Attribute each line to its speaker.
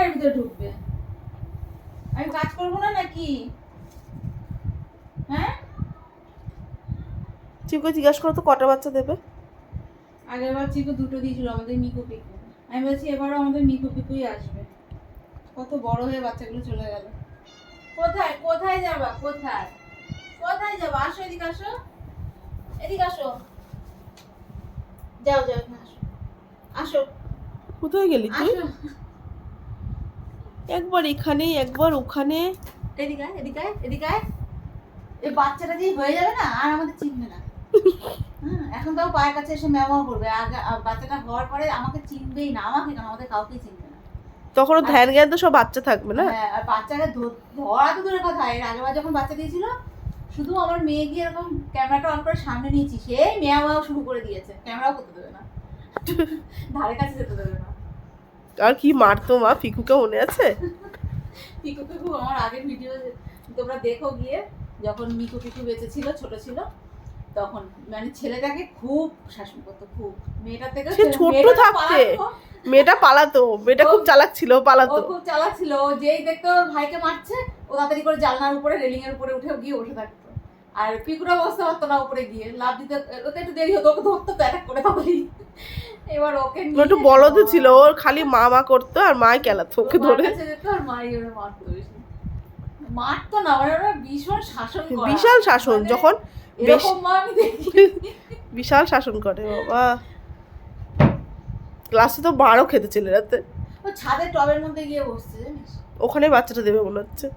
Speaker 1: এর ভিতরে ঢুকবে? আমি কাজ করবো না নাকি? হ্যাঁ,
Speaker 2: চিকুকে জিজ্ঞাসা করো তো কটা বাচ্চা দেবে।
Speaker 1: আগের বার চিকু দুটো দিয়েছিল আমাদের মিকু পিকু। আমি বলছি এবারও আমাদের মিকু পিকুই আসবে। কত বড় হয়ে বাচ্চাগুলো চলে গেল। কোথায় কোথায় যাবা? কোথায় কোথায় যাবা? আসো এদিকে, আসো এদিকে, আসো। যাও যাও, এখানে আসো, আসো
Speaker 2: কোথায় গেলি তুই?
Speaker 1: আসো।
Speaker 2: একবার এখানে একবার ওখানে।
Speaker 1: এদিকে আয়, এদিকে আয়, এদিকে আয়। এই বাচ্চাটা যেই হয়ে যাবে না আর আমাদের চিনবে না। এখন তাও পায়ের কাছে এসে ম্যাও করবে। আগে বাচ্চাটা হওয়ার পরে আমাকে চিনবেই না, আমাকে কেন, আমাদের কাউকে চিনবে না।
Speaker 2: তখন ধ্যান জ্ঞান তো সব বাচ্চা থাকবে না।
Speaker 1: হ্যাঁ, আর বাচ্চাকে ধরা তো দূরের কথা, এর আগেবার যখন বাচ্চা দিয়েছিল শুধু আমার মেয়ে গিয়ে এরকম ক্যামেরাটা অন করে সামনে নিয়েছি, সেই ম্যাও ম্যাও শুরু করে দিয়েছে, ক্যামেরাও করতে দেবে না, ধারে কাছে যেতে দেবে না।
Speaker 2: আর কি মারতো মা ফিকুকে, মনে আছে?
Speaker 1: পিকু পিকু আমার আগের ভিডিও তোমরা দেখো গিয়ে, যখন মিকু পিকু বেঁচে ছিল, ছোট ছিল, তখন মানে ছেলেটাকে খুব শাসন করতো, খুব। মেয়েটার থেকে
Speaker 2: সে ছোট থাকতে মেয়েটা পালাতো, মেয়েটা খুব চালাক ছিল,
Speaker 1: ও
Speaker 2: পালাতো।
Speaker 1: খুব চালাক ছিল। ও যেই দেখতো ভাইকে মারছে, ও তাড়াতাড়ি করে জানলার উপরে, রেলিং এর উপরে উঠে গিয়ে বসে থাকতো। আর পিকুরা বসতে পারতো না উপরে গিয়ে, লাফ দিতে, ওকে একটু দেরি হতো, ওকে ধরতো তো অ্যাটাক করে তখনই। এবার ওকে
Speaker 2: ও একটু বলদ ছিল, ওর খালি মা মা করতো আর মাই কেলাতো ওকে ধরে।
Speaker 1: যেত আর মাই ওরা মারতো বেশি। মারতো না, মানে ওরা ভীষণ শাসন করে,
Speaker 2: বিশাল শাসন,
Speaker 1: মানে
Speaker 2: যখন
Speaker 1: এরকম মা আমি দেখি।
Speaker 2: বিশাল শাসন করে বাবা। ক্লাসে তো 12 খেতে ছেলেরাতে।
Speaker 1: ও ছাদের টবের মধ্যে গিয়ে বসছে জানিস।
Speaker 2: ওখানে বাচ্চাটা দেবে মনে হচ্ছে।